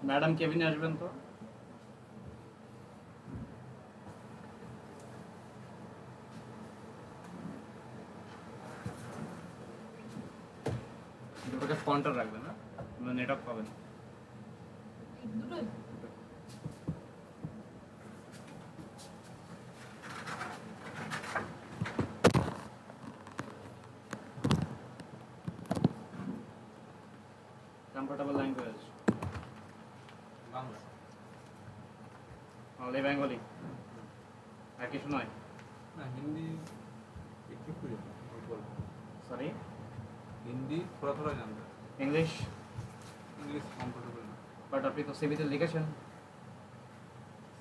Madam কেবিনে আসবেন তো। দুটোকে ফন্টার রাখবেন না, নেটওয়ার্ক পাবেন। দুটোই comfortable language Bangla, only Bengali, আর কিছু নয়। না হিন্দি একটু একটু জানি, অল্প অল্প। সরি, হিন্দি থোড়া থোড়া জানতে, ইংলিশ। ইংলিশ কমফোর্টেবল না। বাট আপনি তো সিভিতে লিখেছেন।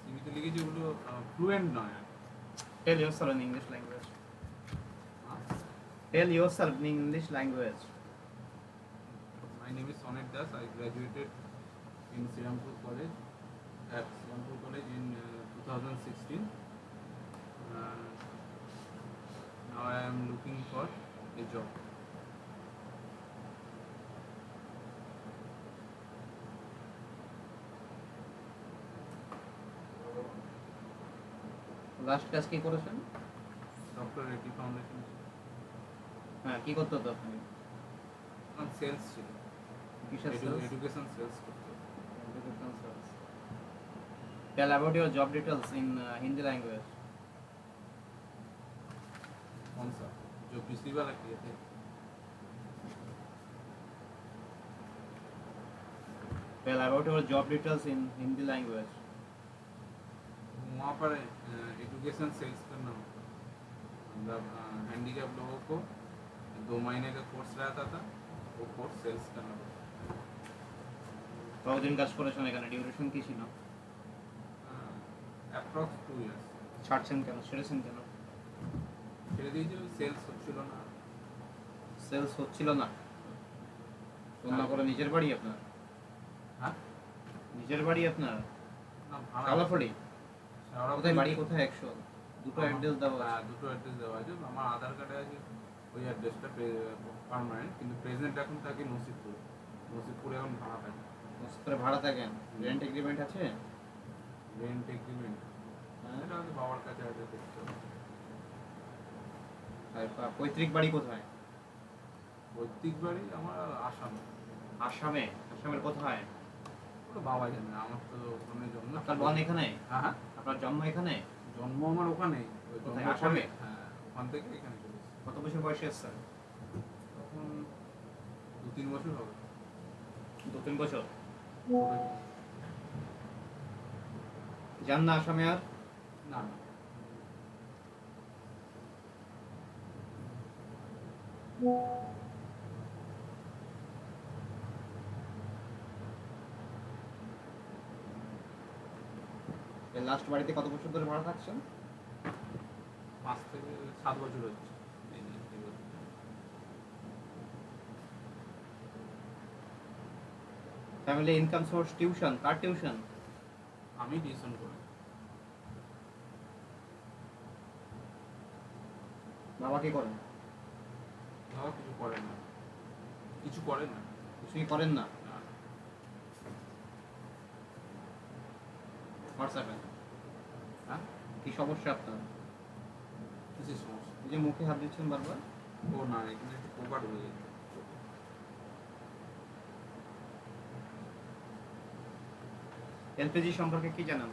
সিভিতে লিখেছি, ওগুলো ফ্লুয়েন্ট নয়। Tell yourself in English language. আর Tell yourself in English language. My name is Sonet Das. I graduated in Srirampur College, at Srirampur College in 2016. Now I am looking for a job. Last কাজ কি করেছেন? Dr. Reddy Foundation. হ্যাঁ, কি করতে হতো আপনি? Sales ছিল, কিসের sales? এডুকেশন সেলস করতে। Education sales. Tell about your job details in Hindi language. कौन सा जो पिछली बार किए थे? Tell about your job details in Hindi language. वहाँ पर एजुकेशन सेल्स करना होता, मतलब हैंडीकैप लोगों को 2 महीने का कोर्स रहता था, वो कोर्स सेल्स करना पड़ता। কতদিন কাজ করেছেন এখানে? ডিউরেশন কি ছিল? Approx 2 years. ছাড়ছেন কেন? ছেড়েছেন কেন? ছেড়ে দিয়েছিল, সেলস হচ্ছিল না। সেলস হচ্ছিল না? তুলনা করে নিজের বাড়ি আপনার? হ্যাঁ, নিজের বাড়ি আপনার? না ভাড়া। শাওড়াফড়ি? শাওড়াফড়ি। কোথায় বাড়ি, কোথায় 100? দুটো অ্যাড্রেস দেওয়া আছে। হ্যাঁ, দুটো অ্যাড্রেস দেওয়া আছে। আমার আধার কার্ডে আছে ওই অ্যাড্রেসটা পার্মানেন্ট, কিন্তু প্রেজেন্ট এখন থাকি নসিবপুরে। নসিবপুরে এখন ভাড়া থাকে। মস্করে ভাড়া থাকেন? রেন্ট এগ্রিমেন্ট আছে? রেন্ট এগ্রিমেন্ট হ্যাঁ। এটা আমাদের বাবার কাছে আছে, দেখতে হবে। আর পৈতৃক বাড়ি কোথায়? পৈতৃক বাড়ি আমার আসামে। আসামে? আসামের কোথায়? ওটা বাবা জানে, আমার তো ওখানে জন্ম। আপনার বোন এখানে? হ্যাঁ হ্যাঁ, আপনার জন্ম এখানে? জন্ম আমার ওখানেই। ওই কোথায়, জন্ম আসামে? হ্যাঁ, ওখান থেকে এখানে চলে এসেছি। কত বছর বয়সে এসছেন? তখন 2-3 বছর হবে। 2-3 বছর? ওটা যান না আসামে আর? না না, লাস্ট বাড়িতে কত বছর ধরে ভাড়া থাকছেন? 5 থেকে 7 বছর হচ্ছে। Family income source tuition? কার টিউশন? আমি টিউশন করি। বাবা কি করেন? বাবা কিছু করেন না, কিছু করেন না। কিছুই করেন না? না, হোয়াটসঅ্যাপে? হ্যাঁ, কি সমস্যা আপনার? কিসের সমস্যা? এই যে মুখে হাত দিচ্ছেন বারবার। ও না, এখানে একটু প্রকার হয়ে যায়। এলপিজি সম্পর্কে কি জানেন?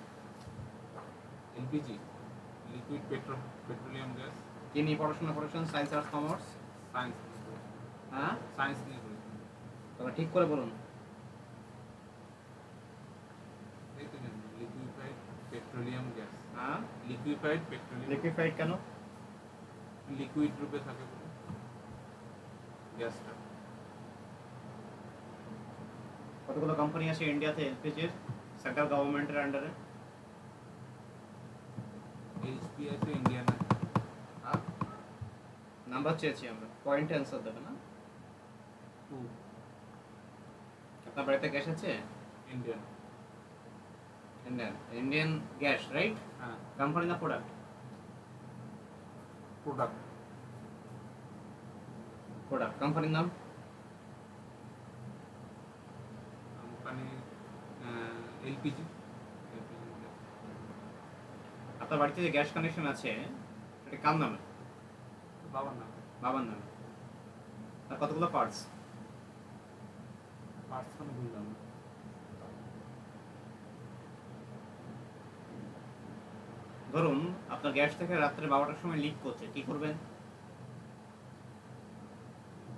LPG, liquid petroleum gas. কি নিয়ে পড়াশোনা করেছেন? Science, arts, commerce? সায়েন্স, হ্যাঁ, সায়েন্স নিয়ে করেছি। তবে ঠিক করে বলুন। এই তো জানি, লিকুইফাইড পেট্রোলিয়াম গ্যাস। হ্যাঁ, লিকুইফাইড পেট্রোলিয়াম, লিকুইফাইড কেন? লিকুইড রূপে থাকে বলে গ্যাসটা। কতগুলো কোম্পানি আছে ইন্ডিয়াতে এলপিজির সেন্ট্রাল গভর্নমেন্টের আন্ডারে? এইচপি আছে, ইন্ডিয়ান আছে। আর নাম্বার চেয়েছি আমরা, পয়েন্টে অ্যান্সার দেবে না। 2 আপনার বাড়িতে গ্যাস আছে? Indian. Indian? Indian gas, right? হ্যাঁ, কোম্পানি না প্রোডাক্ট? প্রোডাক্ট। প্রোডাক্ট। কোম্পানির নাম? Company LPG. আপনার বাড়িতে যে গ্যাস কানেকশন আছে সেটা কার নামে? বাবার নাম। বাবার নামে। আর কতগুলো পার্টস? পার্টস মানে বুঝলাম না। ধরুন আপনার গ্যাস থেকে রাত্রে 12টার সময় লিক করছে, কি করবেন?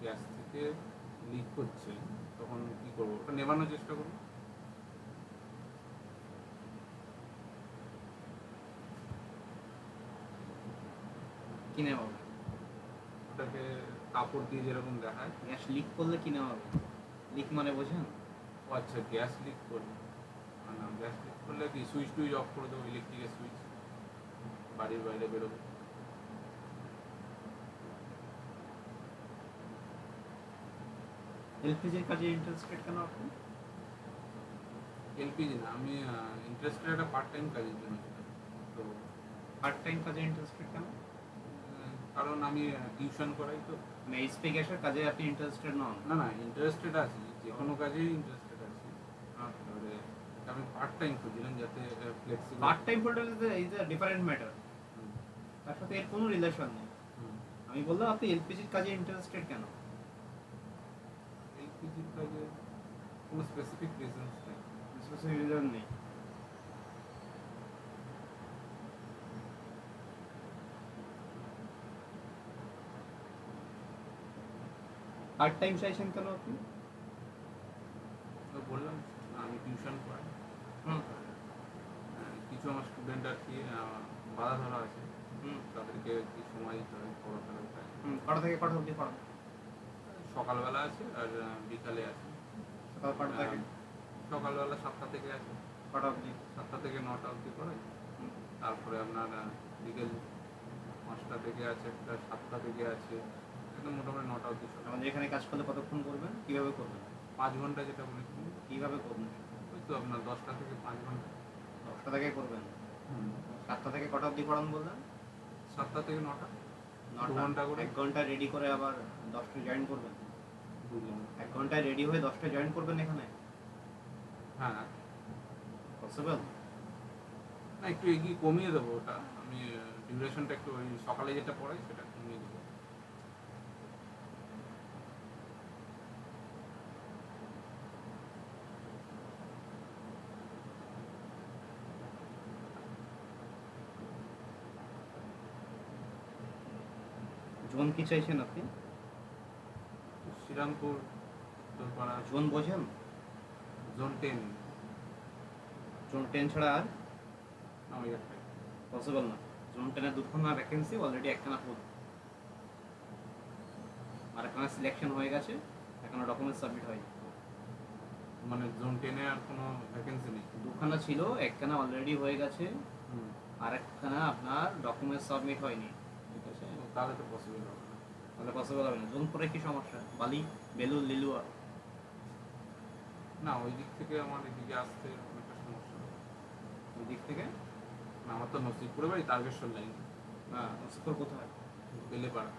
গ্যাস থেকে লিক করছে তখন কি করবো? ওটা নেভানোর চেষ্টা করবো। কি নেওয়া হবে? ওটাকে কাপড় দিয়ে যেরকম দেখায়। গ্যাস লিক করলে কি নেওয়া হবে? লিক মানে বোঝেন? ও আচ্ছা, গ্যাস লিক করলে না, গ্যাস লিক করলে কি সুইচ টুইচ অফ করে দেবো, ইলেকট্রিকের সুইচ, বাড়ির বাইরে বেরোবো। এলপিজির কাজে ইন্টারেস্টেড কেন আপনি? এলপিজি না, আমি ইন্টারেস্টেড একটা পার্ট টাইম কাজের জন্য ছিলাম। তো পার্ট টাইম কাজে ইন্টারেস্টেড কেন? কারণ আমি টিউশন করাই তো। মানে এইচপি গ্যাসের কাজে আপনি ইন্টারেস্টেড নন? না না, ইন্টারেস্টেড আছি, যে কোনো কাজেই ইন্টারেস্টেড আছি। এবারে আমি পার্ট টাইম খুঁজছিলাম যাতে ফ্লেক্সিবল। পার্ট টাইম বলতে ইজ আ ডিফারেন্ট ম্যাটার, তার সাথে এর কোনো রিলেশন নেই। আমি বললাম আপনি এলপিজির কাজে ইন্টারেস্টেড কেন? এলপিজির কাজে কোনো স্পেসিফিক রিজনস নেই। স্পেসিফিক রিজন নেই। পার্ট টাইম চাইছেন কেন আপনি? তো বললাম আমি টিউশন করাই। হুম কিছু আমার স্টুডেন্ট আর কি বাধা ধরা আছে, হুম তাদেরকে কি সময় দিতে হয় পড়াশোনার কাজ। কটা থেকে কটা অবধি পড়ান? সকালবেলা আছে আর বিকালে আছে। সকাল কটা থেকে সকালবেলা 7টা থেকে আছে, কটা অবধি? 7টা থেকে 9টা অবধি পড়াই। হুম। তারপরে আপনার বিকেল 5টা থেকে আছে, একটা 7টা থেকে আছে, একদম মোটামুটি 9টা অবধি সকাল। আমাদের এখানে কাজ করলে কতক্ষণ করবেন, কিভাবে করবেন? 5 ঘন্টা যেটা বলেছিলেন, কিভাবে করবেন? ওই তো আপনার 10টা থেকে 5 ঘন্টা। 10টা থেকে করবেন? 7টা থেকে কটা অবধি পড়ান বললেন? 7টা থেকে 9টা, 9টা। 2 ঘন্টা করে। 1 ঘন্টা রেডি করে আবার 10টায় জয়েন করবেন? বুঝলাম। 1 ঘন্টায় রেডি হয়ে 10টায় জয়েন করবেন এখানে? হ্যাঁ, পসিবল? না একটু এগিয়ে কমিয়ে দেবো ওটা, আমি ডিউরেশনটা একটু ওই সকালে যেটা পড়াই সেটা কমিয়ে দেবো। জোন কি চাইছেন আপনি? শ্রীরামপুর, উত্তরপাড়া, জোন বোঝেন? জোন 10। জোন 10 ছাড়া আর না ওই একটাই। পসিবল না। জোন 10 এ দুখানা ভ্যাকেন্সি অলরেডি, একখানা ফুল, আর একখানা সিলেকশন হয়ে গেছে, এখনো ডকুমেন্ট সাবমিট হয়নি। মানে জোন 10-এ আর কোনো ভ্যাকেন্সি নেই? দুখানা ছিল, একখানা অলরেডি হয়ে গেছে, আর একখানা আপনার ডকুমেন্ট সাবমিট হয়নি। ঠিক আছে, তাহলে তো পসিবল হবে না। তাহলে পসিবল হবে না। জোন 4-এ কি সমস্যা? বালি, বেলুর, লিলুয়া? না, ওই দিক থেকে আমার এদিকে আসতে অনেকটা সমস্যা হবে। ওই দিক থেকে? না, আমার তো নসিবপুরে বাড়ি, তারকেশ্বর লাইন। না, নসিপুর কোথায়? বেলেপাড়া।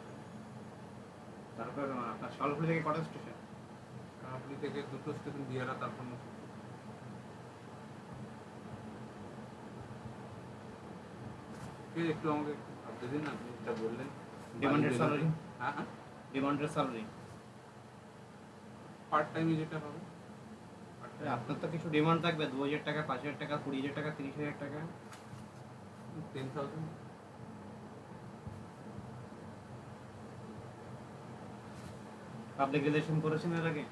তারপর আপনার শালপুরি থেকে কটা স্টেশন? কানাপুরি থেকে 2টো স্টেশন, দিয়ারা, তারপর নসিবপুর। ঠিক, একটু আমাকে ভাবতে দিন, আপনি যেটা বললেন। ডিমান্ডেড বাড়ি স্যালারি? হ্যাঁ হ্যাঁ, ডিমান্ডেড স্যালারি? পার্ট টাইমে যেটা হবে। আপনার তো কিছু ডিমান্ড থাকবে, 2,000 টাকা, 5,000 টাকা, 20,000 টাকা, 30,000 টাকা। 10,000। পাবলিক রিলেশন করেছেন এর আগে?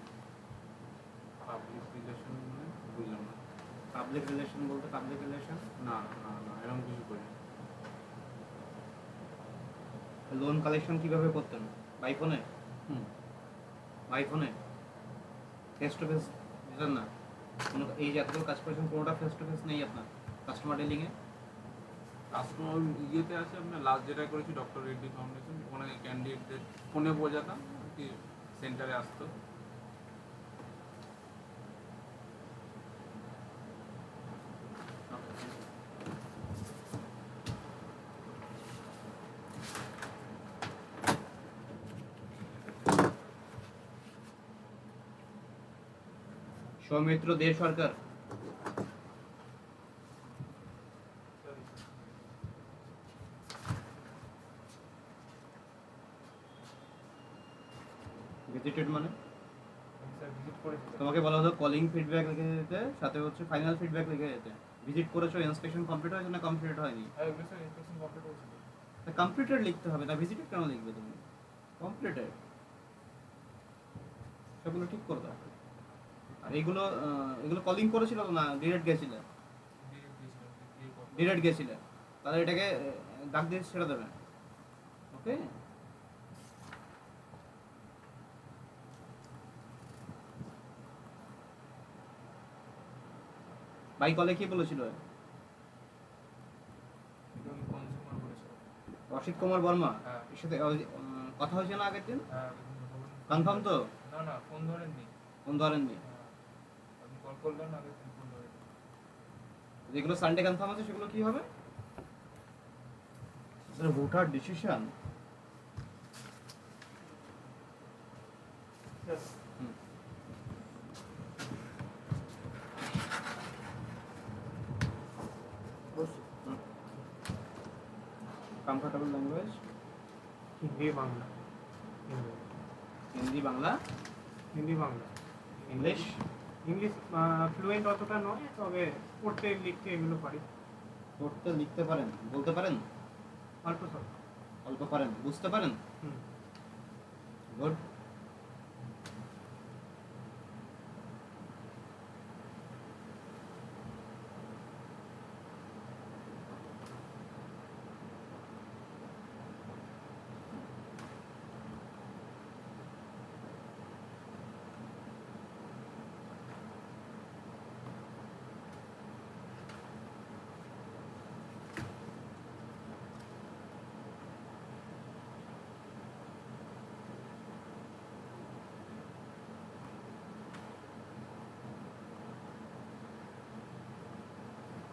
পাবলিক রিলেশন মানে বুঝলাম না। পাবলিক রিলেশন বলতে পাবলিক রিলেশন? না না না, এরকম কিছু করি। লোন কালেকশন কিভাবে করতেন? বাই ফোনে? হুম। বাই ফোনে? ফেস টু ফেস যেতেন না? কোনো এই যে এতগুলো কাজ করেছেন কোনোটা ফেস টু ফেস নেই আপনার কাস্টমার ডিলিংয়ে? কাস্টমার ইয়েতে আছে আপনার, লাস্ট যেটা করেছি ডক্টর রেড্ডি ফাউন্ডেশন, ওখানে ক্যান্ডিডেটদের ফোনে বোঝাতাম আর কি, সেন্টারে আসতো। সৌমিত্র দে সরকার, ভিজিটেড মানে আমি স্যার ভিজিট করেছি স্যার। তোমাকে বলা হলো কলিং ফিডব্যাক লিখে দিতে, সাথে হচ্ছে ফাইনাল ফিডব্যাক লিখে দিতে। ভিজিট করেছো, ইন্সপেকশন কমপ্লিট হয়েছে না কমপ্লিট হয়নি? হ্যাঁ ওগুলো স্যার ইনস্ট্রাকশন কমপ্লিট হয়েছে। কমপ্লিটেড লিখতে হবে না, ভিজিটেড কেন লিখবে তুমি? কমপ্লিটেড, সেগুলো ঠিক করে দাও। আর এগুলো কলিং করেছিল না ডিরেক্ট গেছিলে? ডিরেক্ট গেছিলে, তাহলে এটাকে দাগ দিয়ে ছেড়ে দেবে। ওকে, ভাই কলে কি বলেছিল? কনজিউমার বলেছিল। অসিত কুমার বর্মা, হ্যাঁ। এর সাথে কথা হয়েছে না আগের দিন? হ্যাঁ কনফার্ম তো? না না ফোন ধরেননি। ফোন ধরেননি? হ্যাঁ, আপনি কল করলেন আগের দিন ফোন ধরেননি। যেগুলো সানডে কনফার্ম আছে সেগুলো কি হবে? Sir voter decision. Comfortable language Hindi Bangla. Hindi Bangla Hindi Bangla. English English fluent অতটা নয়, তবে পড়তে লিখতে এগুলো পারি। পড়তে লিখতে পারেন, বলতে পারেন? অল্প স্বল্প। অল্প পারেন, বুঝতে পারেন? হুম। Good.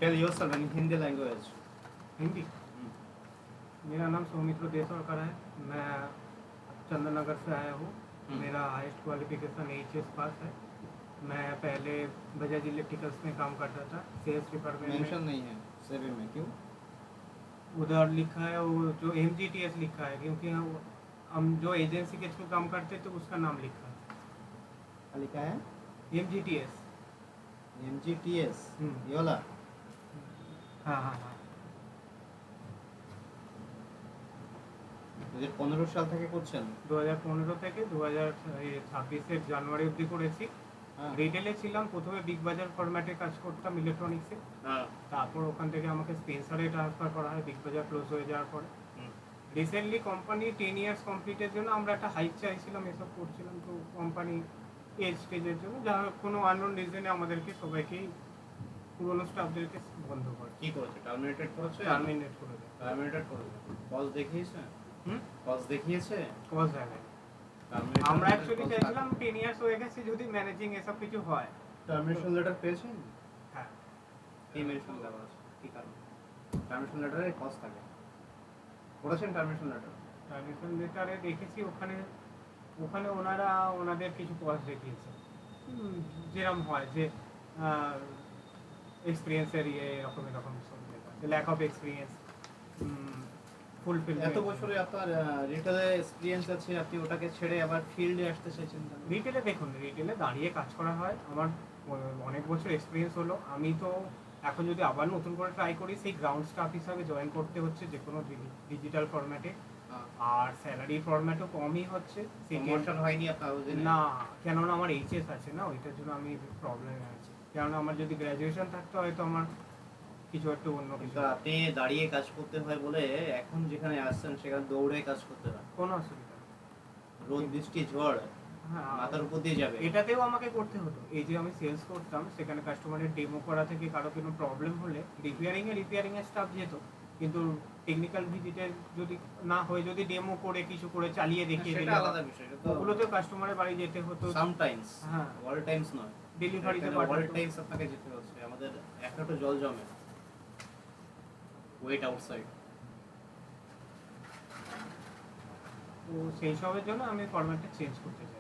Tell yourself in Hindi language. Hindi. मेरा नाम सौमित्र देसरकर है, मैं चंदन नगर से आया हूँ। मेरा हाईएस्ट क्वालिफिकेशन एचएस पास है। मैं पहले बजाज इलेक्ट्रिकल्स में काम करता था, सेल्स डिपार्टमेंट मेंशन में। नहीं है सेवी में, क्यों? उधर लिखा है वो जो MGTS लिखा है, क्योंकि हम जो एजेंसी के थ्रू काम करते थे उसका नाम लिखा है क्या लिखा है? MGTS। MGTS हम्म। ये वाला? हाँ हाँ हाँ। 2015 সাল থেকে করছেন? 2015 থেকে 2026 জানুয়ারি অবধি করেছি। হ্যাঁ। রিটেলে ছিলাম, প্রথমে বিগ বাজার ফরম্যাটে কাজ করতাম ইলেকট্রনিক্সে। হ্যাঁ। তারপর ওখান থেকে আমাকে স্পেন্সারে ট্রান্সফার করা হয় বিগ বাজার ক্লোজ হয়ে যাওয়ার পরে। হুম। রিসেন্টলি কোম্পানি 10 ইয়ার্স কমপ্লিটের জন্য আমরা একটা হাইক চাইছিলাম, এসব করছিলাম, তো কোম্পানি এজ স্টেজের জন্য যা কোনো আননোন রিজনে আমাদেরকে সবাইকেই পুরোনো স্টাফদেরকে বন্ধ করে কি করেছে? টার্মিনেটেড করেছে? টার্মিনেট করে দেয়। টার্মিনেটেড করেছে। কজ দেখিয়েছে? হুম। কজ দেখিয়েছে? কজ জায়গায় Termination আমরা letter অ্যাকচুয়ালি cause চাইছিলাম 10 ইয়ার্স হয়ে গেছে, যদি ম্যানেজিং এসব কিছু হয়। টার্মিনেশন লেটার পেয়েছেন? হ্যাঁ। কি মেনশন দেওয়া আছে? কি কারণ? টার্মিনেশন লেটারে কজ থাকে। করেছেন টার্মিনেশন লেটার? টার্মিনেশন লেটারে দেখেছি ওখানে ওখানে ওনারা ওনাদের কিছু কজ দেখিয়েছে, যেরকম হয় যে এক্সপিরিয়েন্সের এরকম এরকম সব লেখা, ল্যাক অফ এক্সপিরিয়েন্স, ফুলফিল। এত বছরে আপনার রিটেলে এক্সপিরিয়েন্স আছে, আপনি ওটাকে ছেড়ে আবার ফিল্ডে আসতে চাইছেন কেন? রিটেলে দেখুন, রিটেলে দাঁড়িয়ে কাজ করা হয়, আমার অনেক বছর এক্সপিরিয়েন্স হলো। আমি তো এখন যদি আবার নতুন করে ট্রাই করি, সেই গ্রাউন্ড স্টাফ হিসাবে জয়েন করতে হচ্ছে যে কোনো ডিজিটাল ফরম্যাটে, আর স্যালারি ফরম্যাটও কমই হচ্ছে। প্রমোশন হয়নি আপনার ওই দিনে? না, কেননা আমার এইচএস আছে না, ওইটার জন্য আমি প্রবলেমে আছি। কেননা আমার যদি গ্র্যাজুয়েশন থাকতো হয়তো আমার কিছু একটু অন্য কিছু। কিন্তু আপনি দাঁড়িয়ে কাজ করতে হয় বলে এখন যেখানে আসছেন সেখানে দৌড়ে কাজ করতে হয়। কোনো অসুবিধা নেই। রোদ বৃষ্টি ঝড় হ্যাঁ, মাথার উপর দিয়ে যাবে। এটাতেও আমাকে করতে হতো। এই যে আমি সেলস করতাম, সেখানে কাস্টমারের ডেমো করা থেকে কারো কোনো প্রবলেম হলে রিপেয়ারিং এর স্টাফ যেত, কিন্তু টেকনিক্যাল ভিজিটে যদি না হয়, যদি ডেমো করে কিছু করে চালিয়ে দেখিয়ে সেটা দিলে, আলাদা বিষয়, সেটা তো ওগুলোতে কাস্টমারের বাড়ি যেতে হতো, সামটাইমস, হ্যাঁ, অল টাইমস নয়। ডেলিভারিতে অল পাঠাতো। টাইমস আপনাকে যেতে হচ্ছে। আমাদের একটা তো জল জমে, ওয়েট আউটসাইড। তো সেই সবের জন্য আমি ফরম্যাটটা চেঞ্জ করতে চাইছি।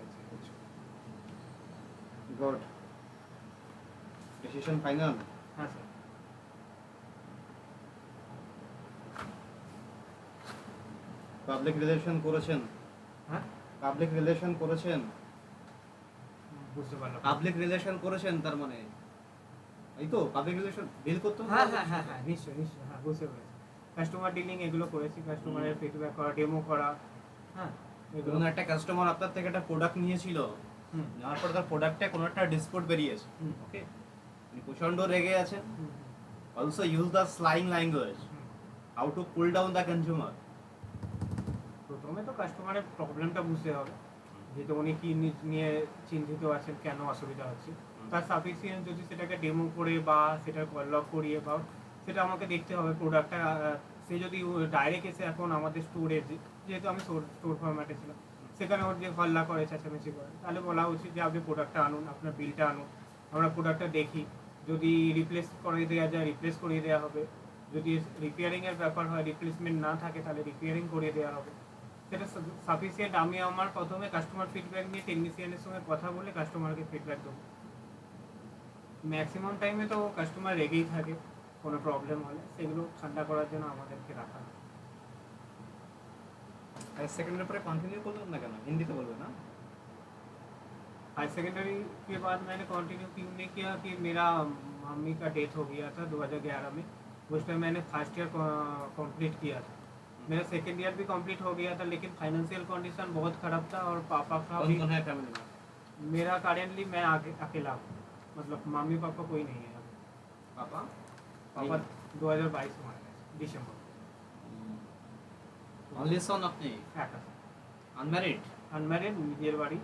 গুড। Decision final? হ্যাঁ স্যার। পাবলিক রিলেশন করেছেন? হ্যাঁ, পাবলিক রিলেশন করেছেন, বুঝতে পারলাম। পাবলিক রিলেশন করেছেন তার মানে, এই তো পাবলিক রিলেশন বিল করতে হবে। হ্যাঁ হ্যাঁ হ্যাঁ হ্যাঁ, নিশ্চয়ই নিশ্চয়ই, হ্যাঁ বুঝতে পেরেছি। কাস্টমার ডিলিং এগুলো করেছি, কাস্টমারের ফিডব্যাক করা, ডেমো করা, হ্যাঁ এগুলো। ধরুন একটা কাস্টমার আপনার থেকে একটা প্রোডাক্ট নিয়েছিল, হুম নেওয়ার পর তার প্রোডাক্টে কোনো একটা ডিসপুট বেরিয়েছে, হুম ওকে, আপনি প্রচণ্ড রেগে আছেন। Hmm also use the slang language, hmm. How to cool down the consumer. প্রথমে তো কাস্টমারের প্রবলেমটা বুঝতে হবে, যেহেতু উনি কি নিয়ে চিন্তিত আছেন, কেন অসুবিধা হচ্ছে। তার সাফিসিয়েন্ট যদি সেটাকে ডেমো করে বা সেটা কললক করিয়ে বা সেটা আমাকে দেখতে হবে প্রোডাক্টটা। সে যদি ডাইরেক্ট এসে এখন আমাদের স্টোরে, যেহেতু আমি স্টোর ফরম্যাটে ছিলাম, সেখানে ওর যে হল্লা করে চেঁচামেচি করে, তাহলে বলা উচিত যে আপনি প্রোডাক্টটা আনুন, আপনার বিলটা আনুন, আমরা প্রোডাক্টটা দেখি, যদি রিপ্লেস করিয়ে দেওয়া যায় রিপ্লেস করিয়ে দেওয়া হবে, যদি রিপেয়ারিংয়ের ব্যাপার হয়, রিপ্লেসমেন্ট না থাকে তাহলে রিপেয়ারিং করিয়ে দেওয়া হবে। সেটা সাফিসিয়েন্ট। আমি আমার প্রথমে কাস্টমার ফিডব্যাক নিয়ে টেকনিশিয়ানের সঙ্গে কথা বলে কাস্টমারকে ফিডব্যাক দেবো। ম্যাক্সিমাম টাইমে তো কাস্টমার রেগেই থাকে, কোনো প্রবলেম হলে সেগুলো ঠান্ডা করার জন্য আমাদেরকে রাখা হয়। হায়ার সেকেন্ডারি পরে কন্টিনিউ করলেন না কেন? হিন্দিতে বলবেন না? हायर सेकेंडरी के बाद मैंने कंटिन्यू क्यों नहीं किया कि मेरा मम्मी का डेथ हो गया था 2011 में। उस टाइम मैंने फर्स्ट ईयर कंप्लीट किया था, मेरा सेकेंड ईयर भी कंप्लीट हो गया था, लेकिन फाइनेंशियल कंडीशन बहुत ख़राब था और पापा का कौन भी। कौन है फैमिली में? मेरा करेंटली मैं आगे अकेला हूँ, मतलब मम्मी पापा कोई नहीं है अभी। पापा? पापा 2022 में मारे गए दिसंबर। অনলি সন আপনি? আনম্যারিড? আনম্যারিড, নিজের বাড়ি।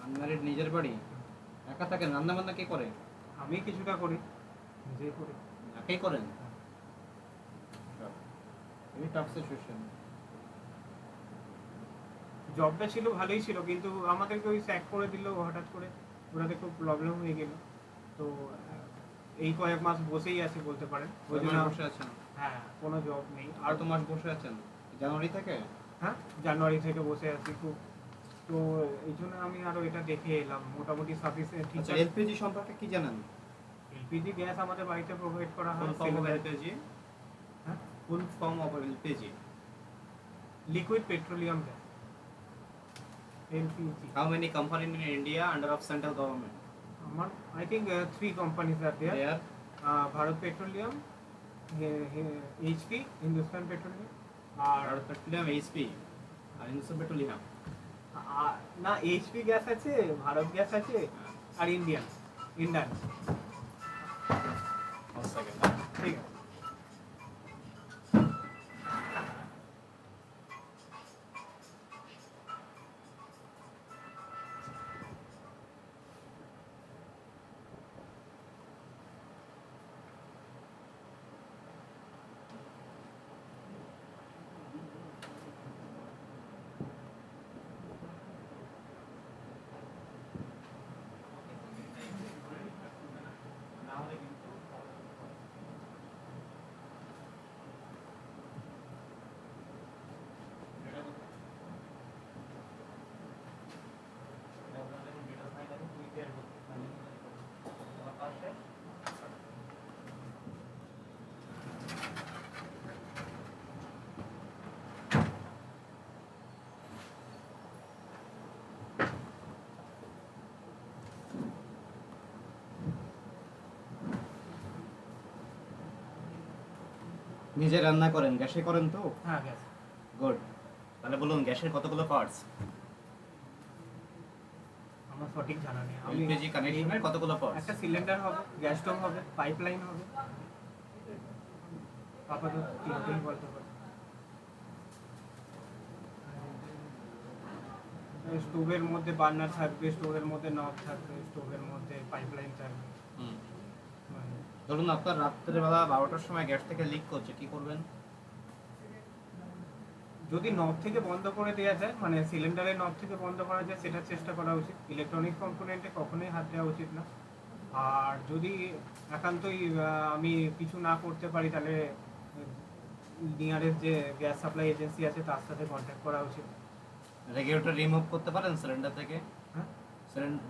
আনম্যারিড, নিজের বাড়ি, একা থাকেন? রান্না বান্না কে করে? আমি কিছুটা করি, নিজেই করি। একাই করেন? Very tough situation. জবটা ছিল ভালোই ছিল, কিন্তু আমাদেরকে ওই স্যাক করে দিল হঠাৎ করে, ওটাতে খুব প্রবলেম হয়ে গেল। তো এই কয়েক মাস বসেই আছি বলতে পারেন। ওই ওই জন্য বসে আছেন? হ্যাঁ, কোনো জব নেই। আর তো মাস বসে আছেন জানুয়ারি থেকে? হ্যাঁ, জানুয়ারি থেকে বসে আছি খুব। তো এই জন্য আমি আরও এটা দেখে এলাম, মোটামুটি সাফিসিয়েন্ট ঠিক আচ্ছা, আছে। এলপিজি সম্পর্কে কি জানেন? এলপিজি গ্যাস আমাদের বাড়িতে প্রোভাইড করা হয়। Full form of LPG? হ্যাঁ, full form of LPG? Liquid petroleum gas, LPG. How many companies in India under of central government? আমার I think 3 companies are there. There, Bharat Petroleum, HP, Hindustan Petroleum, আর Bharat Petroleum, HP, আর Hindustan Petroleum। না, HP gas আছে, Bharat gas আছে, আর Indian. One second. ঠিক আছে। নিজে রান্না করেন? গ্যাসে করেন তো? হ্যাঁ, গ্যাস। গুড। তাহলে বলুন গ্যাসের কতগুলো পার্টস? আমার সঠিক জানা নেই। এলপিজি কানেকশনের কতগুলো পার্টস? একটা সিলিন্ডার হবে, গ্যাস স্টোভ হবে, পাইপলাইন হবে, আপাতত তিনটেই বলতে পারি। স্টোভের মধ্যে বার্নার থাকবে, স্টোভের মধ্যে নব থাকবে, স্টোভের মধ্যে পাইপলাইন থাকবে। মানে ধরুন আপনার রাত্রেবেলা 12টার সময় গ্যাস থেকে লিক করছে, কি করবেন? যদি নব থেকে বন্ধ করে দেওয়া যায়, মানে সিলিন্ডারের নব থেকে বন্ধ করা যায়, সেটা চেষ্টা করা উচিত। ইলেকট্রনিক কম্পোনেন্টে কখনোই হাত দেওয়া উচিত না। আর যদি একান্তই আমি কিছু না করতে পারি, তাহলে নিয়ারেস্ট যে গ্যাস সাপ্লাই এজেন্সি আছে তার সাথে কন্ট্যাক্ট করা উচিত। রেগুলেটর রিমুভ করতে পারেন সিলিন্ডার থেকে? হ্যাঁ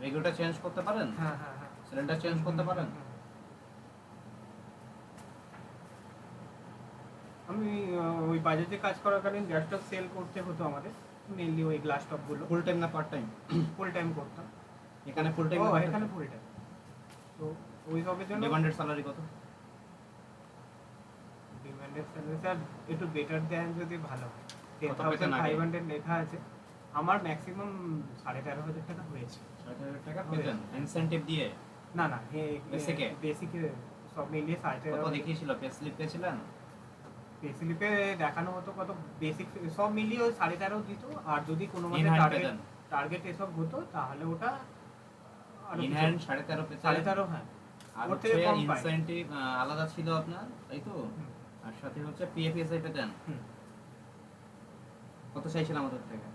রেগুলেটর চেঞ্জ করতে পারেন? হ্যাঁ হ্যাঁ হ্যাঁ। সিলিন্ডার চেঞ্জ করতে পারেন? আমি ওই বাজাজে কাজ করাকালীন গ্যাসটা সেল করতে হতো আমাদের, মেনলি ওই গ্লাস টপগুলো ফুল টাইম না পার্ট টাইম? ফুল টাইম করতাম। এখানে ফুল টাইম? ও এখানে ফুল টাইম। তো ওই সবের জন্য ডিমান্ডেড স্যালারি কত? ডিমান্ডেড স্যালারি স্যার একটু বেটার দেন যদি ভালো হয়। কত পেতেন আগে? 10,500 লেখা আছে, আমার ম্যাক্সিমাম 13,500 টাকা হয়েছে। 60,000 টাকা পেতেন ইনসেনটিভ দিয়ে? না না Basic এ? বেসিকে সব মিলিয়ে কত 13,500 দেখিয়েছিল? পে স্লিপ পেয়েছিলেন? স্লিপে দেখানো হতো কত, বেসিক সব মিলিয়ে ওই 13,500 দিত। আর যদি কোনো In মতে hand টার্গেট পেতেন? টার্গেট এসব হতো তাহলে ওটা আরো ইন কিছু- হ্যান্ড 13.5 পেতেন? 13,500 হ্যাঁ। আর ওর থেকে হচ্ছে কম পাই। ইনসেনটিভ আলাদা ছিল আপনার, তাই তো? হুম, আর সাথে হচ্ছে পিএফএসআই পেতেন? হুম। কত চাইছিল আমাদের থেকে?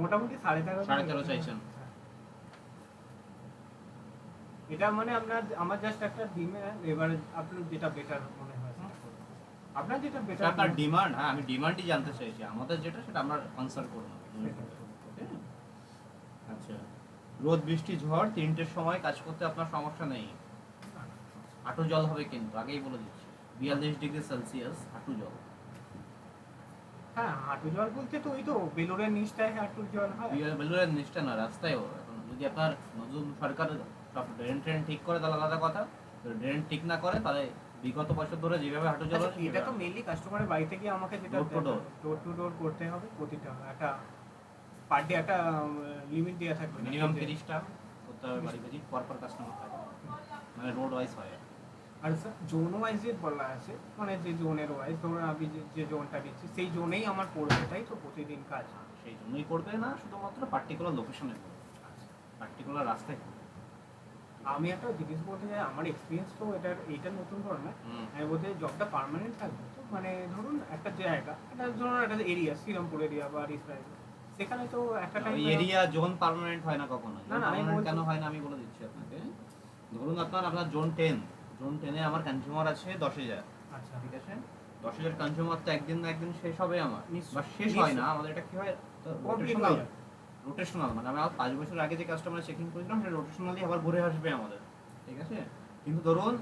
মোটামুটি 13,500 13,500 চাইছেন? হ্যাঁ। এটা মানে আমার জাস্ট একটা ডিমে, এবার আপনার যেটা বেটার মনে হয় সেটা করুন। আপনার যেটা এটা বেটার আপনার ডিমান্ড। হ্যাঁ, আমি ডিমান্ডই জানতে চাইছি। আমাদের যেটা সেটা আমরা কনসাল্ট করব। ওকে? আচ্ছা, রোদ বৃষ্টি ঝড় 3টের সময় কাজ করতে আপনার সমস্যা নেই? হাঁটু জল হবে কিন্তু, আগেই বলে দিচ্ছি। 42°C হাঁটু জল। হ্যাঁ, হাঁটু জল বলতে তো ওই তো বেলুরের নিচটায় হাঁটু জল হয়। বেলুরের নিচটা না, রাস্তায়ও। এখন যদি আপনার নতুন সরকার সব ড্রেন ট্রেন ঠিক করে তাহলে আলাদা কথা। ড্রেন ঠিক না করে তাহলে বিগত বছর ধরে যেভাবে হাঁটু জল আচ্ছা, এটা তো মেইনলি কাস্টমারের বাড়িতে গিয়ে আমাকে যেটা Door to door। Door to door করতে হবে। প্রতিটা একটা পার ডে একটা লিমিট দেওয়া থাকবে না? মিনিমাম 30টা করতে হবে বাড়ি ভিজিট, পরপর কাস্টমার থাকে, মানে রোড ওয়াইজ হয়। আর স্যার জোন ওয়াইজ বলা আছে, মানে যে জোনের ওয়াইজ ধরুন আমি যে জোনটা দিচ্ছি সেই জোনেই আমার পড়বে, তাই তো প্রতিদিন কাজ। সেই জন্যই করবে না, শুধুমাত্র পার্টিকুলার লোকেশনে করবে, পার্টিকুলার রাস্তায় করবে। আমি একটা জিনিস বলতে চাই, আমার এক্সপিরিয়েন্স তো এইটা নতুন ধরনের। হুম। আমি বলতে চাই জবটা পার্মানেন্ট থাকবে তো, মানে ধরুন একটা জায়গা, একটা ধরুন একটা এরিয়া, শ্রীরামপুর এরিয়া বা রিসরাইল, সেখানে তো একটা টাইম ওই এরিয়া জোন পার্মানেন্ট হয় না কখনো। না, না, আমি পার্মানেন্ট বলছি- কেন হয় না আমি বলে দিচ্ছি আপনাকে। ধরুন আপনার জোন 10, জোন 10-এ আমার কনজিউমার আছে 10,000, আচ্ছা ঠিক আছে? 10,000 কনজিউমার তো একদিন না একদিন শেষ হবে আমার, নিশ্চয়ই, বা শেষ হয় না, আমাদের এটা কি হয় Complete রোটেশনাল। হয়ে যায়। রোটেশনাল মানে আমি 5 বছর আগে যে কাস্টমার চেকিং করেছিলাম সেটা রোটেশনালি আবার ঘুরে আসবে আমাদের, ঠিক আছে? কিন্তু ধরুন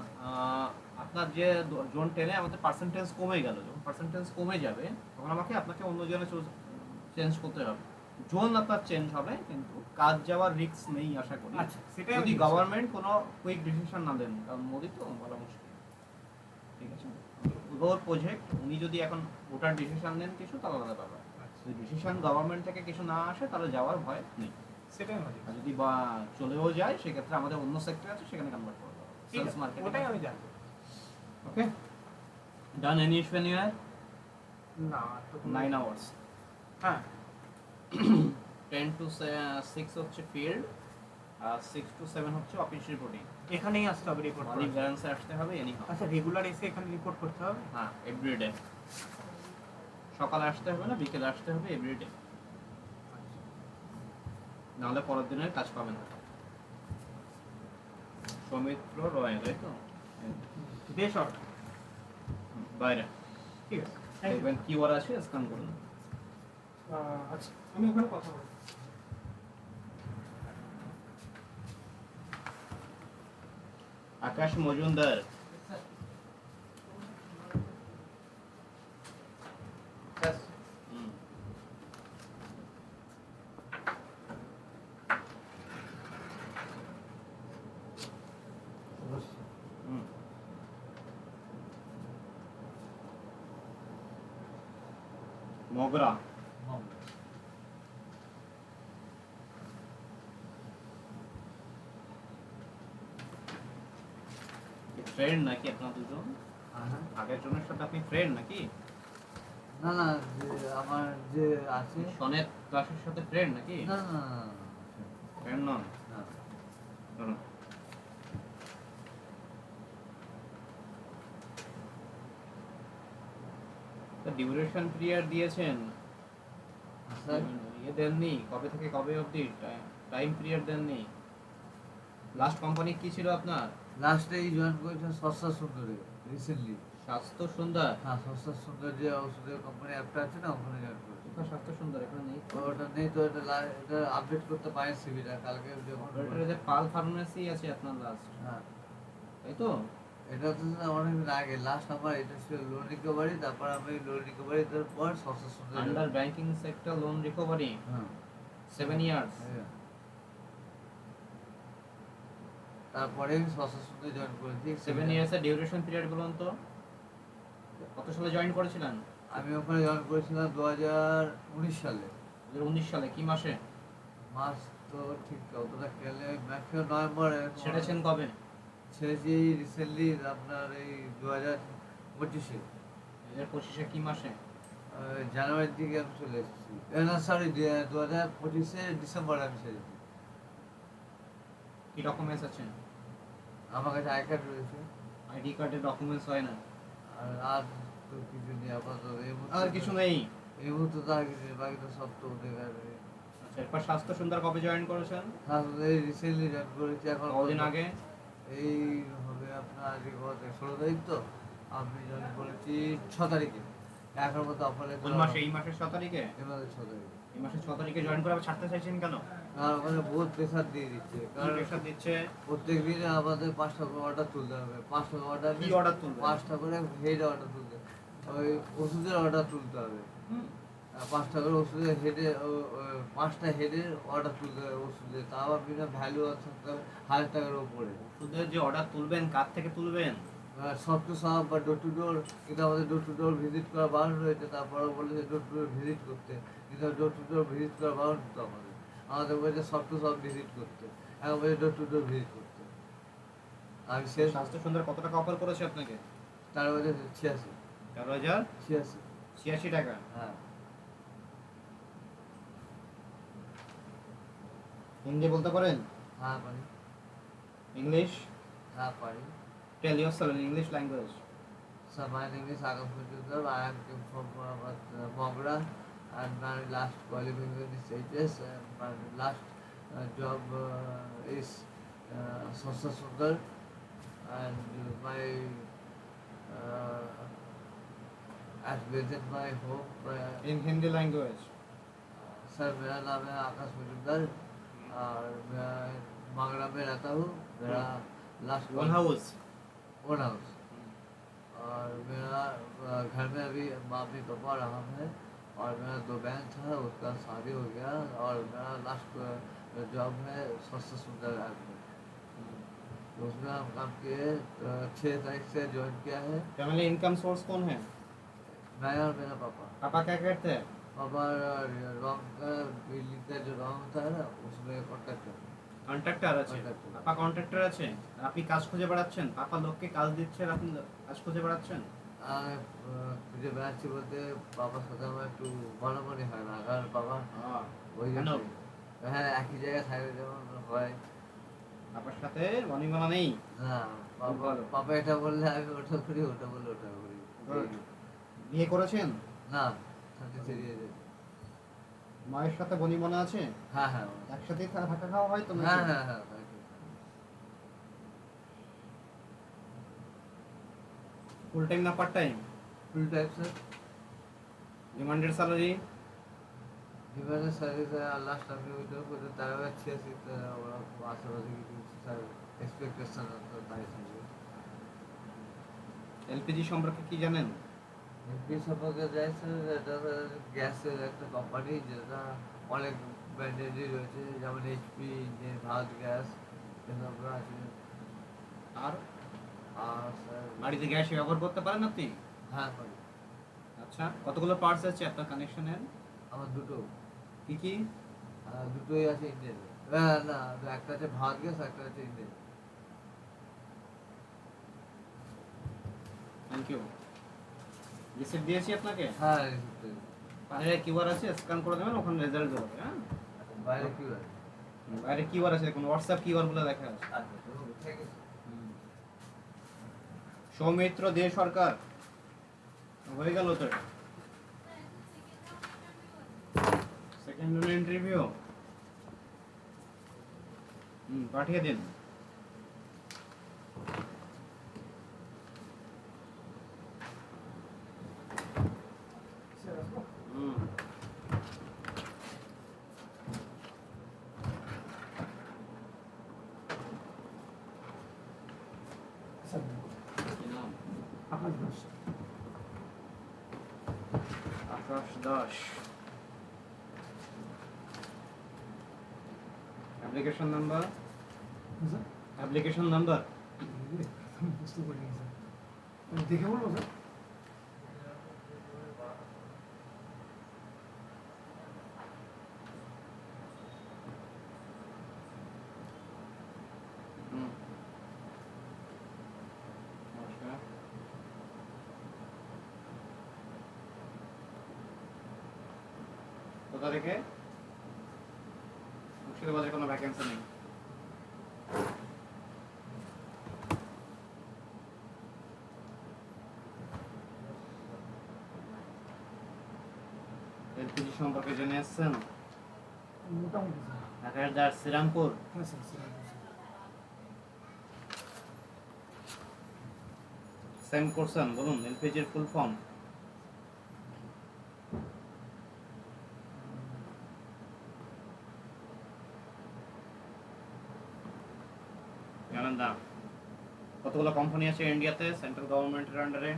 আপনার যে জোন 10-এ আমাদের পার্সেন্টেজ কমে গেল, যখন পার্সেন্টেজ কমে যাবে তখন আপনাকে অন্য জনে চেঞ্জ করতে হবে। জোন আপনার চেঞ্জ হবে কিন্তু কাজ যাওয়ার রিস্ক নেই আশা করি, আচ্ছা, সেটাই যদি আমি গভর্নমেন্ট কোনো কুইক ডিসিশন না দেন। কারণ মোদি তো বলা মুশকিল, ঠিক আছে? ওর প্রজেক্ট, উনি যদি এখন ওটার ডিসিশন নেন কিছু তাহলে আলাদা ব্যাপার। আচ্ছা, যদি ডিসিশন গভর্নমেন্ট থেকে কিছু না আসে তাহলে যাওয়ার ভয় নেই। সেটাই আমি আর যদি বা চলেও যায় সেক্ষেত্রে আমাদের অন্য সেক্টর আছে, সেখানে কনভার্ট করে দেওয়া ঠিক সেলস আছে, মার্কেট। ওটাই আমি জানবো। Okay, done. Any issue anywhere? না তো 9 আওয়ার্স, হ্যাঁ 10 to 6 হচ্ছে ফিল্ড, আর 6 to 7 হচ্ছে অফিস রিপোর্টিং। এখানেই আসতে হবে রিপোর্ট মালিক ব্যালেন্সে আসতে হবে এনি হাউ। আচ্ছা, রেগুলার এসে এখানে রিপোর্ট করতে হবে? হ্যাঁ, এভরিডে। সকালে আসতে হবে না, বিকেলে আসতে হবে, এভরিডে। নাহলে পরের দিনের কাজ পাবেন না। সৌমিত্র রয়, তাই তো? বেশ বাইরে ঠিক আছে, থ্যাংক ইউ। দেখবেন কিউআর আছে, স্ক্যান করুন। আচ্ছা, আমি ওখানে কথা বলবো। আকাশ মজুমদার, হুম। হুম। মগরা, ফ্রেন্ড নাকি আপনার দুজন? আগের জনের সাথে আপনি ফ্রেন্ড নাকি? না না, যে আমার যে আছে, সনের ক্লাসের সাথে ফ্রেন্ড নাকি? না না ফ্রেন্ড নন? না, ধরুন। ডিউরেশন পিরিয়ড দিয়েছেন, স্যার ইয়ে দেননি, কবে থেকে কবে অবধি টাইম পিরিয়ড দেননি। লাস্ট কোম্পানি কি ছিল আপনার? লাস্টে এই জয়েন করেছেন সস্তা সুন্দরী রিসেন্টলি। স্বাস্থ্য সুন্দর? হ্যাঁ, সস্তা সুন্দর যে ওষুধের কোম্পানি অ্যাপটা আছে না, ওখানে জয়েন করেছি। কোথায় স্বাস্থ্য সুন্দর? এখানে নেই। ওটা নেই তো, এটা আপডেট করতে পারেন সিভিটা কালকে যখন। ওটার যে পাল ফার্মেসি আছে আপনার লাস্ট, হ্যাঁ তাই তো? এটা তো অনেকদিন আগে লাস্ট আমার এটা ছিল লোন রিকভারি, তারপর আমি লোন রিকভারি দেওয়ার পর সস্তা সুন্দর under banking sector loan recovery হ্যাঁ 7 ইয়ার্স। হ্যাঁ। তারপরে সস্তা সুন্দর জয়েন করেছি 7 ইয়ার্সের ডিউরেশন পিরিয়ড বলুন তো, কত সালে জয়েন করেছিলেন? আমি ওখানে জয়েন করেছিলাম 2019 সালে। 2019 সালে কি মাসে? মাস তো ঠিক অতটা খেলে ম্যাক্সিমাম নভেম্বরে। ছেড়েছেন কবে? ছেড়েছি রিসেন্টলি আপনার এই 2025-এ 2025-এ কি মাসে? জানুয়ারির দিকে আমি চলে এসেছি। না সরি 2025-এ ডিসেম্বরে আমি ছেড়েছি। কি ডকুমেন্টস আছে? আমার কাছে আই কার্ড রয়েছে আইডি কার্ডের ডকুমেন্টস হয় না? আর তো কিছু নেই আপাতত এই মুহূর্তে। আর কিছু নেই? এই মুহূর্তে তো আর কিছু নেই, বাকি তো সব তো ওদের কাছে। আচ্ছা, এরপর স্বাস্থ্য সুন্দর কবে জয়েন করেছেন? হ্যাঁ এই রিসেন্টলি জয়েন করেছি। এখন কদিন আগে? এই হবে আপনার আজকে কত 16 তারিখ, তো আমি জয়েন করেছি 6 তারিখে। এখন মতো অফারে কোন মাসে? এই মাসের 6 তারিখে? এবারে 6 তারিখে। এই মাসের 6 তারিখে জয়েন করে আবার ছাড়তে চাইছেন কেন? আর ওখানে বহুত প্রেশার দিয়ে দিচ্ছে, কারণ প্রেশার দিচ্ছে? প্রত্যেক দিনে আমাদের 5টা করে অর্ডার তুলতে হবে। 5টা অর্ডার কি order তুলবে? 5টা করে হেড অর্ডার তুলতে, ওই ওষুধের অর্ডার তুলতে হবে। হুম। 5টা করে ওষুধের হেডে 5টা হেডের অর্ডার তুলতে হবে ওষুধের, তা আবার বিনা ভ্যালু থাকতে হবে 1000 টাকার উপরে। ওষুধের যে অর্ডার তুলবেন কার থেকে তুলবেন? সব টু সব বা ডোর টু ডোর, কিন্তু আমাদের ডোর টু ডোর ভিজিট করা বারণ রয়েছে। তারপরে বলে যে ডোর টু ডোর ভিজিট করতে, কিন্তু ডোর টু ডোর ভিজিট করা বারণ তো আমাদের বলেছে সব টু সব ভিজিট করতে, এখন বলছে ডোর টু ডোর ভিজিট করতে। আমি শেষ স্বাস্থ্য সুন্দর কত টাকা অফার করেছে আপনাকে? তার বলছে 86 13,086 টাকা। হ্যাঁ হিন্দি বলতে পারেন? হ্যাঁ পারি, ইংলিশ? হ্যাঁ পারি। টেল yourself in English language. So my name is Agam Majumdar. I am came from Mogra, and my last qualification is HS, and my last job is Sasta Sundar, and my at within my home. In Hindi language. Sir मेरा नाम है आकाश मजुमदार और मैं मांगड़ा में रहता हूँ। मेरा last One house. Own house, और मेरा घर में अभी मम्मी पापा और हम है, और मेरा 2 बहन था, उसका शादी हो गया, और मेरा लास्ट जॉब है स्वस्थ सुंदर ऐप में, तो उसमें हम काम किए। 6 तारीख से ज्वाइन किया है। फैमिली इनकम सोर्स कौन है? मैं और मेरा पापा। पापा क्या करते हैं? पापा रॉन्ग का बिल्डिंग का जो रॉन्ग था ना, उसमें कॉन्टेक्ट कर কন্ট্রাক্টর আছে? Contractor. পাপা কন্ট্রাক্টর আছে আর আপনি কাজ খুঁজে বেড়াচ্ছেন? পাপা লোককে কাজ দিচ্ছেন, আপনি কাজ খুঁজে বেড়াচ্ছেন? আর খুঁজে বেড়াচ্ছি বলতে বাবার সাথে আমার একটু মনে হয় না, কারণ বাবা ওই কেন? জন্য হ্যাঁ একই জায়গায় থাকলে যেমন হয় পাপার সাথে বনিমানা নেই? না। বাবা ভালো। পাপা এটা বললে আমি ওটা করি, ওটা বললে ওটা করি। Good. বিয়ে করেছেন? না থাকতে ছেড়িয়ে যায়। মায়ের সাথে বনিমানা আছে? হ্যাঁ হ্যাঁ একসাথে থাকা খাওয়া হয় তো নাকি? হ্যাঁ হ্যাঁ হ্যাঁ থাকি। ফুল টাইম না part time? Full time sir. Demanded salary? ডিমান্ডের সার্ভিস লাস্ট আমি ওইটা করতে তার 86, ওরা আশেপাশে কিছু স্যার এক্সপেকটেশন তাই থাকবে। এলপিজি সম্পর্কে কি জানেন? এমপি সম্পর্কে যাই স্যার, এটা গ্যাসের একটা কোম্পানি যেটা অনেক ব্র্যান্ডেডই রয়েছে, যেমন এইচপি, ইন্ডিয়ান, ভারত গ্যাস এসব আছে। আর আর স্যার বাড়িতে গ্যাস ব্যবহার করতে পারেন আপনি? হ্যাঁ পারি। আচ্ছা, কতগুলো পার্টস আছে আপনার কানেকশনের? আমার দুটো, কি কি? দুটোই আছে ইন্ডিয়ান। না একটা আছে ভারত গ্যাস, একটা আছে ইন্ডিয়ান। Thank you. রিসিপ্ট দিয়েছি আপনাকে? হ্যাঁ রিসিপ্ট। বাইরে কিউআর আছে, স্ক্যান করে দেবেন, ওখানে রেজাল্ট বেরোবে। হ্যাঁ, বাইরে কি আছে? বাইরে কিউআর আছে, দেখুন হোয়াটসঅ্যাপ কিউআর বলে দেখা আছে। আচ্ছা থ্যাংক ইউ। সৌমিত্র দে সরকার হয়ে গেল তো? সেকেন্ড ইন্টারভিউ পাঠিয়ে দিন। Akash Das. Application number, sir application number আমি বুঝতে পারিনি স্যার, আমি দেখে বলবো স্যার? নমস্কার। কোথা থেকে? মুর্শিদাবাদের কোনো ভ্যাকেন্সি নেই। এলপিজি সম্পর্কে জেনে এসছেন? মোটামুটি স্যার। ঢাকার শ্রীরামপুর। হ্যাঁ স্যার, স্যার। সেম করছেন, বলুন এলপিজির ফুল ফর্ম। জানেন না কতগুলো কোম্পানি আছে ইন্ডিয়াতে সেন্ট্রাল গভর্নমেন্টের আন্ডারে?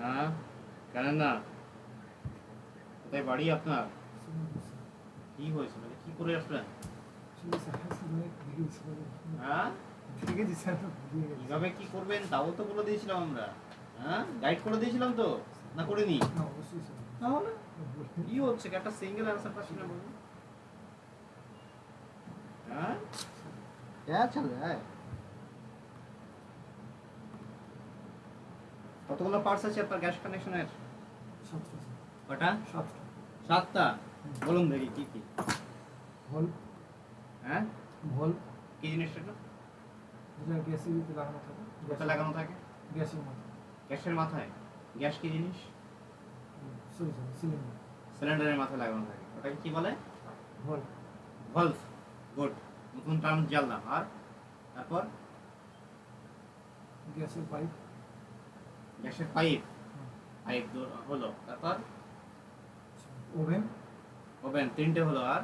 হ্যাঁ, জানেন না কোথায় বাড়ি আপনার? কি হয়েছিল, কি করে আসলেন? হ্যাঁ, দেখেছি স্যার, ভুলিয়ে গেছি। কিভাবে কি করবেন তাও তো বলে দিয়েছিলাম আমরা। হ্যাঁ, গাইড করে দিয়েছিলাম তো, না করিনি? না, অবশ্যই স্যার। তাহলে কি হচ্ছে, একটা সিঙ্গেল অ্যান্সার পাচ্ছি না বলুন। হ্যাঁ, क्या चल रहा है? কতগুলো পার্টস আছে আপনার গ্যাস কানেকশনের? 7টা স্যার, কটা? 7টা। 7টা। বলুন দেখি কি কি? ভল, হ্যাঁ, ভল, কি জিনিসটা? যেটা গ্যাসের ভিতরে লাগানো থাকে, কোথায় লাগানো থাকে? গ্যাসের মধ্যে। গ্যাসের মাথায়। গ্যাস কি জিনিস? Sorry sir, cylinder. সিলিন্ডারের মাথায় লাগানো থাকে, ওটাকে কি বলে? ভল, ভালভ। গুড, নতুন টার্ম জানলাম। আর তারপর গ্যাসের পাইপ, গ্যাসের পাইপ। পাইপ হলো, তারপর ওভেন, ওভেন, 3টে হলো। আর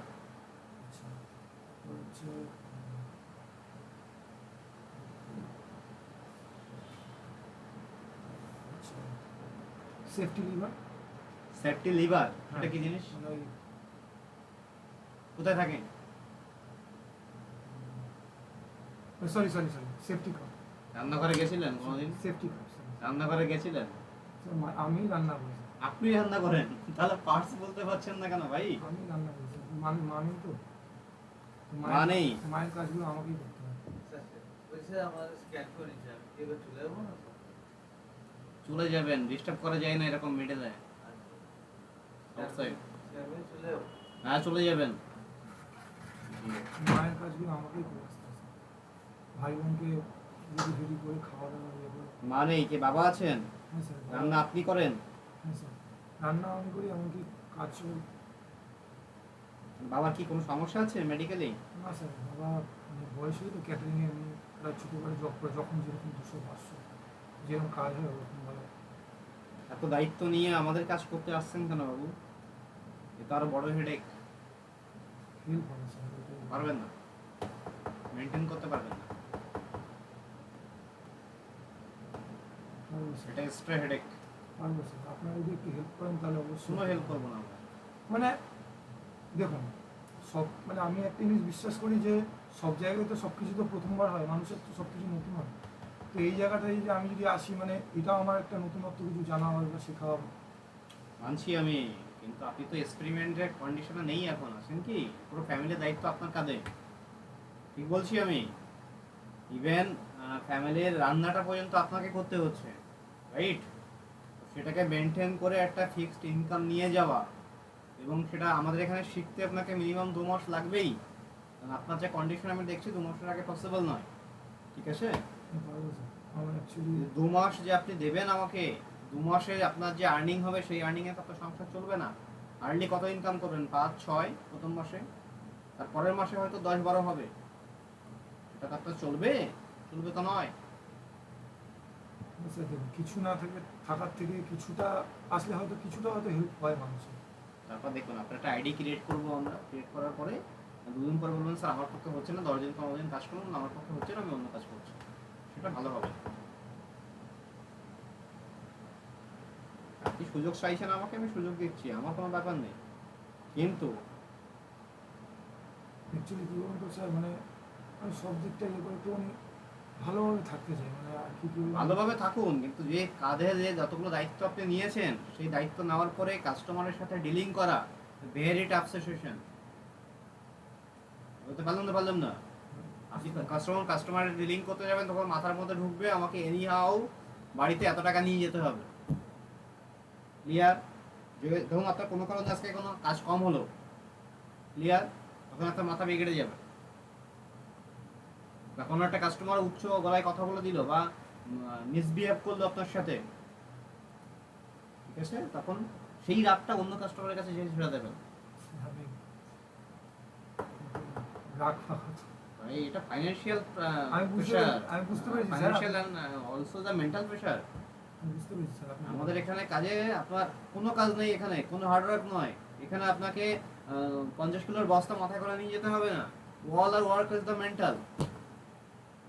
আচ্ছা, হচ্ছে সেফটি লিভার। সেফটি লিভার, এটা কি জিনিস? মানে ওই কোথায় থাকে? Sorry sorry sorry, safety cup. রান্নাঘরে গেছিলেন কোনোদিন? Safety cup sir. রান্নাঘরে গেছিলেন? আমি রান্না করি স্যার। আপনি রান্না করেন, তাহলে পার্টস বলতে পারছেন না কেন ভাই? আমি রান্না করি স্যার। মানেই তো, মানেই? মায়ের কাজগুলো আমাকেই করতে হয়। वैसे हमारे स्कैन को नहीं चाहिए कि अगर चले हो ना চলে যাবেন, ডিস্টার্ব করা যায় না এরকম মিডলে। আউটসাইড। चले हो হ্যাঁ, চলে যাবেন। মায়ের কাজগুলো আমাকেই করে আসতে হয় স্যার। ভাই বোনকে রেডি ফেডি করে খাওয়া দাওয়া ইয়ে করে। মানে কি বাবা আছেন? হ্যাঁ স্যার। রান্না আপনি করেন? হ্যাঁ স্যার, রান্না আমি করি, এমনকি কাজ বাবার কি কোনো সমস্যা আছে মেডিকেলি? না স্যার। বাবা মানে বয়স হয়ে তো ক্যাটারিংয়ে এমনি একটা ছোটোখাটো জব করে, যখন যেরকম 200-500 যেরকম কাজ হয় ওরকম ভালো। এত দায়িত্ব নিয়ে আমাদের কাজ করতে আসছেন কেন বাবু? এ তো আরো বড় হেডেক। হেল্প হবে স্যার, ওইটাই। পারবেন না, মেনটেন করতে পারবেন না, পারবো স্যার, এটা এক্সট্রা হেডেক। পারবো স্যার। আপনারা যদি একটু হেল্প করেন তাহলে অবশ্যই। কোনো হেল্প করবো না আমরা। মানে দেখুন, সব মানে আমি একটা জিনিস বিশ্বাস করি যে সব জায়গায় তো সব কিছু তো প্রথমবার হয়, মানুষের তো সব কিছু নতুন হয়। তো এই জায়গাটায় যে আমি যদি আসি মানে এটাও আমার একটা নতুনত্ব কিছু জানা হবে বা শেখা হবে। মানছি আমি, কিন্তু আপনি তো এক্সপেরিমেন্টের কন্ডিশনে নেই এখন, আছেন কি? পুরো ফ্যামিলির দায়িত্ব আপনার কাঁধে, ঠিক বলছি আমি। ইভেন ফ্যামিলির রান্নাটা পর্যন্ত আপনাকে করতে হচ্ছে, রাইট? সেটাকে মেনটেন করে একটা ফিক্সড ইনকাম নিয়ে যাওয়া, এবং সেটা আমাদের এখানে শিখতে আপনাকে মিনিমাম 2 মাস লাগবেই, কারণ আপনার যে কন্ডিশন আমি দেখছি 2 মাসের আগে পসিবল নয়, ঠিক আছে? পারবো স্যার, আমার অ্যাকচুয়ালি 2 মাস যে আপনি দেবেন আমাকে, 2 মাসে আপনার যে আর্নিং হবে সেই আর্নিংয়ে তো আপনার সংসার চলবে না। আর্লি কত ইনকাম করবেন? 5-6 প্রথম মাসে, তার পরের মাসে হয়তো 10-12 হবে। সেটা তো আপনার চলবে? চলবে তো নয়। স্যার দেখুন, কিছু না থেকে থাকার থেকে কিছুটা আসলে হয়তো কিছুটা হয়তো হেল্প হয় মানুষের। তারপর দেখুন, আপনার একটা আইডি ক্রিয়েট করবো আমরা, ক্রিয়েট করার পরে 2 দিন পরে বলবেন স্যার আমার পক্ষে হচ্ছে না, 10 দিন 15 দিন কাজ করুন, আমার পক্ষে হচ্ছে না, আমি অন্য কাজ করছি, সেটা ভালো হবে। আপনি সুযোগ চাইছেন আমাকে, আমি সুযোগ দিচ্ছি, আমার কোনো ব্যাপার নেই, কিন্তু অ্যাকচুয়ালি কী বলুন তো স্যার, মানে আমি সব দিকটা ইয়ে করে একটু আমি ভালোভাবে থাকতে চাই, মানে আর কি বলবো, ভালোভাবে থাকুন, কিন্তু যে কাঁধে যে যতগুলো দায়িত্ব আপনি নিয়েছেন সেই দায়িত্ব নেওয়ার পরে কাস্টমারের সাথে ডিলিং করা ভেরি টাফ সিচুয়েশন। বলতে পারলাম না, আপনি কাস্টমারের ডিলিং করতে যাবেন তখন মাথার মধ্যে ঢুকবে আমাকে এনি হাউ বাড়িতে এত টাকা নিয়ে যেতে হবে, ক্লিয়ার? যে ধরুন আপনার কোনো কারণে আজকে কোনো কাজ কম হলো, ক্লিয়ার, তখন আপনার মাথা বিগড়ে যাবে। বা কোনো একটা কাস্টমার উচ্চ গলায় কথা বলে দিল বা মিসবিহেভ করলো আপনার সাথে, ঠিক আছে, তখন সেই রাগটা অন্য কাস্টমারের কাছে যে ছেড়ে দেবেন। আমি রাগ ফাঁকা তো। ভাই এটা ফাইন্যান্সিয়াল আমি বুঝতে পেরেছি sir, financial and also the mental pressure. আমি বুঝতে পেরেছি স্যার, আপনি আমাদের এখানে কাজে আপনার কোনো কাজ নেই, এখানে কোনো হার্ড ওয়ার্ক নয়, এখানে আপনাকে 50 কিলোর বস্তা মাথায় করে নিয়ে যেতে হবে না। All are work is the mental.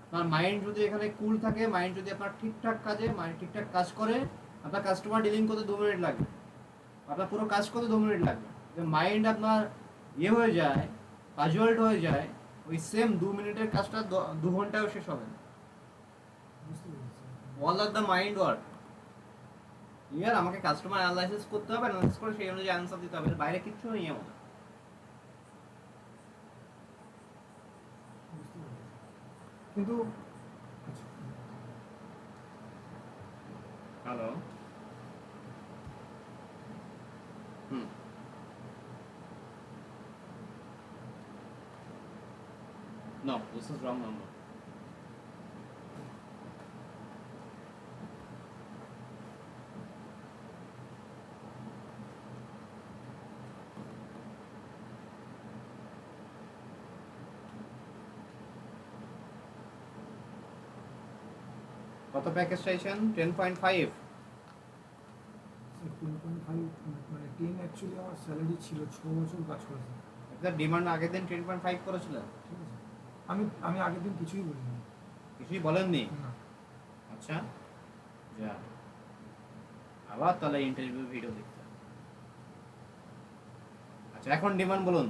আপনার মাইন্ড যদি এখানে কুল থাকে, মাইন্ড যদি আপনার ঠিকঠাক কাজে মাইন্ড ঠিকঠাক কাজ করে, আপনার কাস্টমার ডিলিং করতে 2 মিনিট লাগবে, আপনার পুরো কাজ করতে 2 মিনিট লাগবে। যে মাইন্ড আপনার ইয়ে হয়ে যায়, কাজুয়াল্ট হয়ে যায়, ওই সেম 2 মিনিটের কাজটা 2 ঘন্টায়ও শেষ হবে না। বুঝতে পেরেছি sir. All are the mind work, clear? আমাকে কাস্টমার অ্যানালাইসিস করতে হবে, অ্যানালাইসিস করে সেই অনুযায়ী অ্যান্সার দিতে হবে, এর বাইরে কিচ্ছু নেই আমাদের। বুঝতে পেরেছি। কিন্তু hello, No, this is wrong number. কত প্যাকেজ চাইছেন? 10.5। 10.5 মানে 10 অ্যাকচুয়ালি আমার স্যালারি ছিল, 6 বছর কাজ করেছি, আপনার ডিমান্ড আগের দিন 10.5 করেছিলেন, ঠিক আছে? আমি আগের দিন কিছুই বলিনি। কিছুই বলেননি? না, আচ্ছা, যা আবার তাহলে ইন্টারভিউ ভিডিও দেখতে হবে। আচ্ছা, এখন ডিমান্ড বলুন।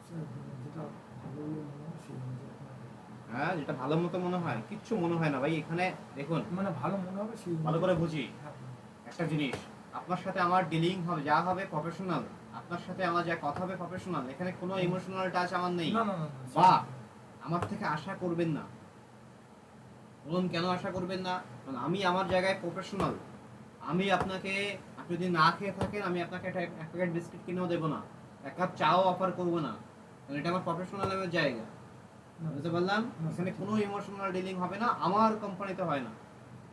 স্যার যেটা ভালো বলে মনে হয় সেই অনুযায়ী আপনাকে, হ্যাঁ, যেটা ভালো মতো মনে হয়, কিচ্ছু মনে হয় না ভাই। এখানে দেখুন, মানে ভালো মনে হবে সেই ভালো করে বুঝি হ্যাঁ, একটা জিনিস, আপনার সাথে আমার ডিলিং হবে যা হবে প্রফেশনাল, আপনার সাথে আমার যা কথা হবে প্রফেশনাল, এখানে কোনো ইমোশনাল টাচ আমার নেই। না না না না, বা আমার থেকে আশা করবেন না। বলুন কেন আশা করবেন না? কারণ আমি আমার জায়গায় প্রফেশনাল। আমি আপনাকে, আপনি যদি না খেয়ে থাকেন, আমি আপনাকে এক প্যাকেট বিস্কিট কিনেও দেবো না, এক কাপ চাও অফার করবো না, কারণ এটা আমার প্রফেশনালের জায়গা। বুঝতে পারলাম? এখানে কোনো ইমোশনাল ডিলিং হবে না, আমার কোম্পানিতে হয় না,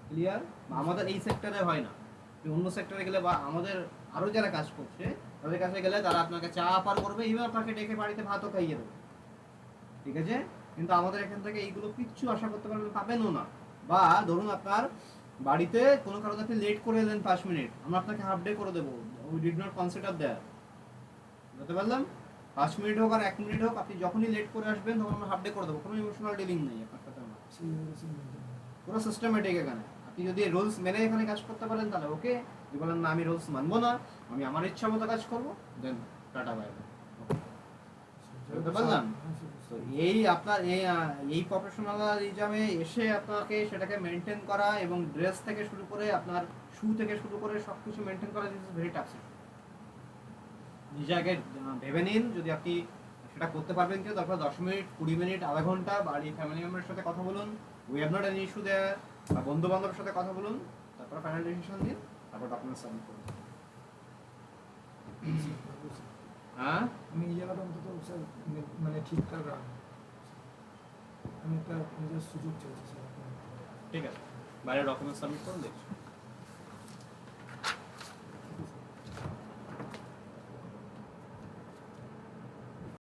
ক্লিয়ার? আমাদের এই সেক্টরে হয় না। অন্য সেক্টরে গেলে বা আমাদের আরও যারা কাজ করছে তাদের কাছে গেলে তারা আপনাকে চা অফার করবে, ইভেন আপনাকে ডেকে বাড়িতে ভাতও খাইয়ে দেবে, ঠিক আছে? কিন্তু আমাদের এখান থেকে এইগুলো কিচ্ছু আশা করতে পাবেনও না। বা ধরুন আপনার বাড়িতে কোনো কারণে আপনি লেট করে এলেন 5 মিনিট, আমরা আপনাকে হাফ ডে করে দেবো, we did not consider that. বুঝতে পারলাম? 5 মিনিট হোক আর 1 মিনিট হোক, আপনি যখনই লেট করে আসবেন তখন আমরা হাফ ডে করে দেবো, কোনো ইমোশনাল ডিলিং নেই আপনার সাথে আমার, পুরো সিস্টেমেটিক। এখানে আপনি যদি রুলস মেনে এখানে কাজ করতে পারেন তাহলে ওকে, যদি বলেন না আমি রুলস মানবো না, আমি আমার ইচ্ছা মতো কাজ করবো, দেন টাটা বাই বাই। বুঝতে পারলাম? হ্যাঁ, তো এই আপনার এই প্রফেশনালিজমে এসে আপনাকে সেটাকে মেনটেন করা এবং ড্রেস থেকে শুরু করে আপনার শু থেকে শুরু করে সব কিছু মেনটেন করা দিস ইজ ভেরি টাফ। নিজে আগে ভেবে নিন যদি আপনি সেটা করতে পারবেন কি, তারপর 10 মিনিট 20 মিনিট আধা ঘন্টা বাড়ির ফ্যামিলি মেম্বারের সাথে কথা বলুন, we have not any issue there, বা বন্ধু বান্ধবের সাথে কথা বলুন, তারপর ফাইনাল ডিসিশন দিন, তারপর ডকুমেন্ট সাবমিট করুন। হ্যাঁ আমি এই জায়গাটা অন্তত স্যার মানে ঠিকঠাক রাখবো। আমি একটা নিজের সুযোগ চাইছি স্যার। ঠিক আছে, বাইরে ডকুমেন্ট সাবমিট করুন, দেখছি।